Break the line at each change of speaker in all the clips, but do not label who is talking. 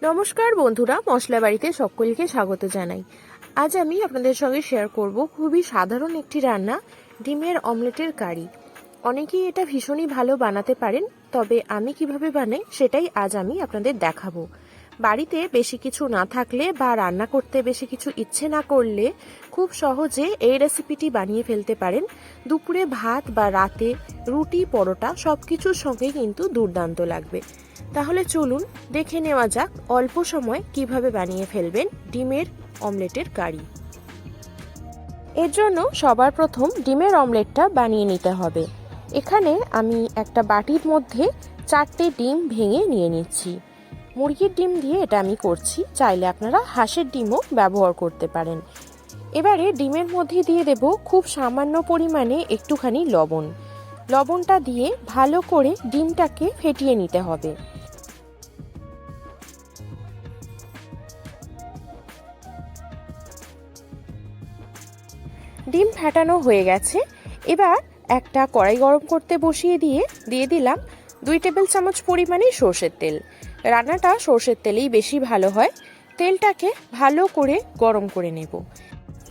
নমস্কার বন্ধুরা, মশলা বাড়িতে সকলকে স্বাগত জানাই। আজ আমি আপনাদের সঙ্গে শেয়ার করব খুবই সাধারণ একটি রান্না, ডিমের অমলেটের কারি। অনেকেই এটা ভীষণই ভালো বানাতে পারেন, তবে আমি কিভাবে বানাই সেটাই আজ আমি আপনাদের দেখাবো। বাড়িতে বেশি কিছু না থাকলে বা রান্না করতে বেশি কিছু ইচ্ছে না করলে খুব সহজে এই রেসিপিটি বানিয়ে ফেলতে পারেন। দুপুরে ভাত বা রাতে রুটি, পরোটা সবকিছুর সঙ্গে কিন্তু দুর্দান্ত লাগবে। তাহলে চলুন দেখে নেওয়া যাক অল্প সময় কিভাবে বানিয়ে ফেলবেন ডিমের অমলেটের কারি। এর জন্য সবার প্রথম ডিমের অমলেটটা বানিয়ে নিতে হবে। এখানে আমি একটা বাটির মধ্যে 4টে ডিম ভেঙে নিয়ে নিচ্ছি। মুরগির ডিম দিয়ে এটা আমি করছি, চাইলে আপনারা হাঁসের ডিমও ব্যবহার করতে পারেন। এবারে ডিমের মধ্যে দিয়ে দেব খুব সামান্য পরিমাণে একটুখানি লবণ। লবণটা দিয়ে ভালো করে ডিমটাকে ফেটিয়ে নিতে হবে। ডিম ফেটানো হয়ে গেছে। এবার একটা কড়াই গরম করতে বসিয়ে দিয়ে দিলাম 2 টেবিল চামচ পরিমাণে সর্ষের তেল। রান্নাটা সর্ষের তেলেই বেশি ভালো হয়। তেলটাকে ভালো করে গরম করে নেব।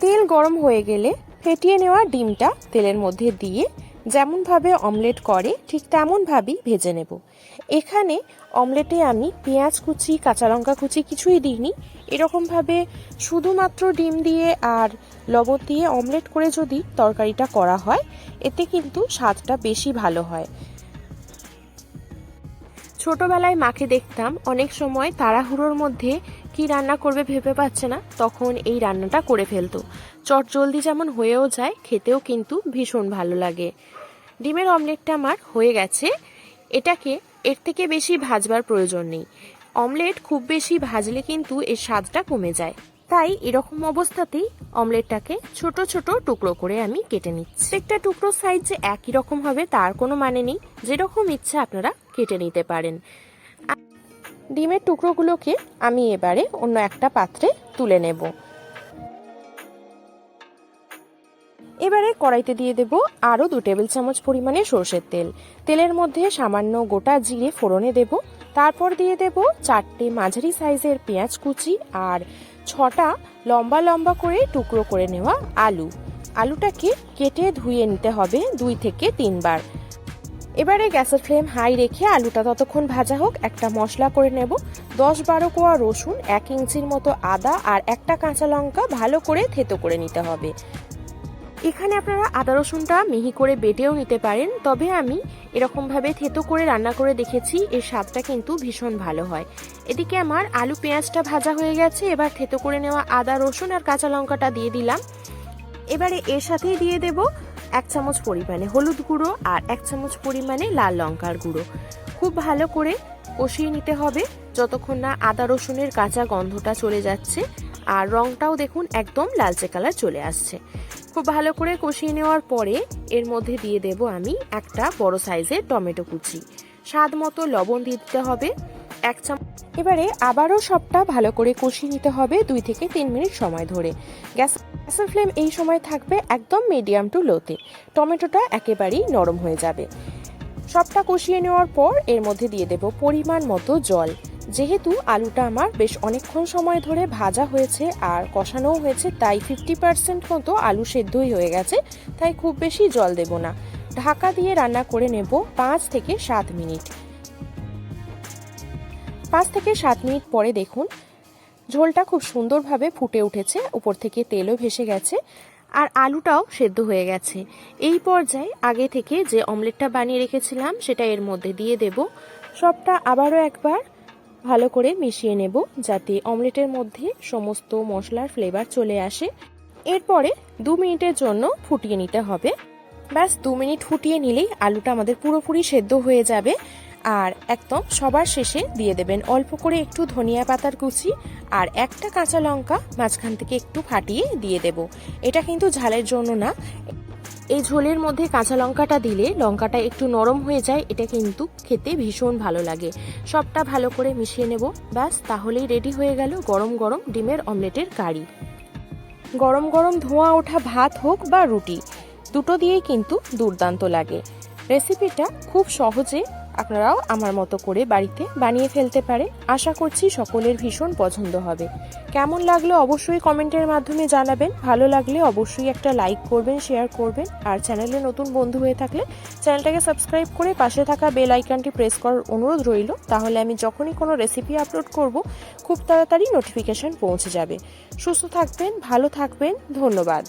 তেল গরম হয়ে গেলে ফেটিয়ে নেওয়া ডিমটা তেলের মধ্যে দিয়ে যেমনভাবে অমলেট করে ঠিক তেমনভাবেই ভেজে নেব। এখানে অমলেটে আমি পেঁয়াজ কুচি, কাঁচা লঙ্কা কুচি কিছুই দিইনি। এরকমভাবে শুধুমাত্র ডিম দিয়ে আর লবণ দিয়ে অমলেট করে যদি তরকারিটা করা হয়, এতে কিন্তু স্বাদটা বেশি ভালো হয়। ছোটবেলায় মাকে দেখতাম অনেক সময় তাড়াহুড়োর মধ্যে কি রান্না করবে ভেবে পাচ্ছে না, তখন এই রান্নাটা করে ফেলতো। চটজলদি যেমন হয়েও যায়, খেতেও কিন্তু ভীষণ ভালো লাগে। ডিমের অমলেটটা আমার হয়ে গেছে। এটাকে এর থেকে বেশি ভাজবার প্রয়োজন নেই। অমলেট খুব বেশি ভাজলে কিন্তু এর স্বাদটা কমে যায়। তাই এরকম অবস্থাতেই অমলেটটাকে ছোট ছোট টুকরো করে আমি কেটে নিচ্ছি। একটা টুকরো সাইজ যে একই রকম হবে তার কোনো মানে নেই, যেরকম ইচ্ছা আপনারা কেটে নিতে পারেন। ডিমের টুকরোগুলোকে আমি এবারে অন্য একটা পাত্রে তুলে নেব। এবারে কড়াইতে দিয়ে দেব আরও 2 টেবিল চামচ পরিমাণে সর্ষের তেল। তেলের মধ্যে সামান্য গোটা জিরে ফোড়নে দেব। তারপর দিয়ে দেব 4টে মাঝারি সাইজের পেঁয়াজ কুচি আর 6টা লম্বা লম্বা করে টুকরো করে নেওয়া আলু। আলুটাকে কেটে ধুয়ে নিতে হবে 2 থেকে 3 বার। এবারে গ্যাসের ফ্লেম হাই রেখে আলুটা ততক্ষণ ভাজা হোক। একটা মশলা করে নেব। 10-12 কোয়া রসুন, 1 ইঞ্চির মতো আদা আর একটা কাঁচা লঙ্কা ভালো করে থেতো করে নিতে হবে। এখানে আপনারা আদা রসুনটা মিহি করে বেটেও নিতে পারেন, তবে আমি এরকমভাবে থেতো করে রান্না করে দেখেছি, এর স্বাদটা কিন্তু ভীষণ ভালো হয়। এদিকে আমার আলু পেঁয়াজটা ভাজা হয়ে গেছে। এবার থেতো করে নেওয়া আদা রসুন আর কাঁচা লঙ্কাটা দিয়ে দিলাম। এবারে এর সাথেই দিয়ে দেব 1 চামচ পরিমাণে হলুদ গুঁড়ো আর 1 চামচ পরিমাণে লাল লঙ্কার গুঁড়ো। খুব ভালো করে কষিয়ে নিতে হবে যতক্ষণ না আদা রসুনের কাঁচা গন্ধটা চলে যাচ্ছে আর রংটাও দেখুন একদম লালচে কালার চলে আসছে। খুব ভালো করে কষিয়ে নেওয়ার পরে এর মধ্যে দিয়ে দেব আমি একটা বড় সাইজের টমেটো কুচি। স্বাদ মতো লবণ দিয়ে দিতে হবে 1 চামচ। এবারে আবারও সবটা ভালো করে কষিয়ে নিতে হবে 2 থেকে 3 মিনিট সময় ধরে। গ্যাসের ফ্লেম এই সময় থাকবে একদম মিডিয়াম টু লোতে। টমেটোটা একেবারেই নরম হয়ে যাবে। সবটা কষিয়ে নেওয়ার পর এর মধ্যে দিয়ে দেব পরিমাণ মতো জল। যেহেতু আলুটা আমার বেশ অনেকক্ষণ সময় ধরে ভাজা হয়েছে আর কষানোও হয়েছে, তাই 50% মতো আলু সেদ্ধই হয়ে গেছে, তাই খুব বেশি জল দেব না। ঢাকা দিয়ে রান্না করে নেব 5 থেকে 7 মিনিট। 5 থেকে 7 মিনিট পরে দেখুন ঝোলটা খুব সুন্দরভাবে ফুটে উঠেছে, উপর থেকে তেলও ভেসে গেছে আর আলুটাও সেদ্ধ হয়ে গেছে। এই পর্যায়ে আগে থেকে যে অমলেটটা বানিয়ে রেখেছিলাম সেটা এর মধ্যে দিয়ে দেব। সবটা আবারও একবার ভালো করে মিশিয়ে নেব যাতে অমলেটের মধ্যে সমস্ত মশলার ফ্লেভার চলে আসে। এরপরে 2 মিনিটের জন্য ফুটিয়ে নিতে হবে। ব্যাস 2 মিনিট ফুটিয়ে নিলেই আলুটা আমাদের পুরোপুরি সেদ্ধ হয়ে যাবে। আর একদম সবার শেষে দিয়ে দেবেন অল্প করে একটু ধনিয়া পাতার কুচি আর একটা কাঁচা লঙ্কা মাঝখান থেকে একটু ফাটিয়ে দিয়ে দেব। এটা কিন্তু ঝালের জন্য না, এই ঝোলের মধ্যে কাঁচা লঙ্কাটা দিলে লঙ্কাটা একটু নরম হয়ে যায়, এটা কিন্তু খেতে ভীষণ ভালো লাগে। সবটা ভালো করে মিশিয়ে নেব। ব্যাস তাহলেই রেডি হয়ে গেল গরম গরম ডিমের অমলেটের কারি। গরম গরম ধোঁয়া ওঠা ভাত হোক বা রুটি, দুটো দিয়েই কিন্তু দুর্দান্ত লাগে। রেসিপিটা খুব সহজে আপনারাও আমার মতো করে বাড়িতে বানিয়ে ফেলতে পারেন। আশা করছি সকলের ভীষণ পছন্দ হবে। কেমন লাগলো অবশ্যই কমেন্টের মাধ্যমে জানাবেন। ভালো লাগলে অবশ্যই একটা লাইক করবেন, শেয়ার করবেন, আর চ্যানেলে নতুন বন্ধু হয়ে থাকলে চ্যানেলটাকে সাবস্ক্রাইব করে পাশে থাকা বেল আইকনটি প্রেস করার অনুরোধ রইল। তাহলে আমি যখনই কোনো রেসিপি আপলোড করব খুব তাড়াতাড়ি নোটিফিকেশন পৌঁছে যাবে। সুস্থ থাকবেন, ভালো থাকবেন, ধন্যবাদ।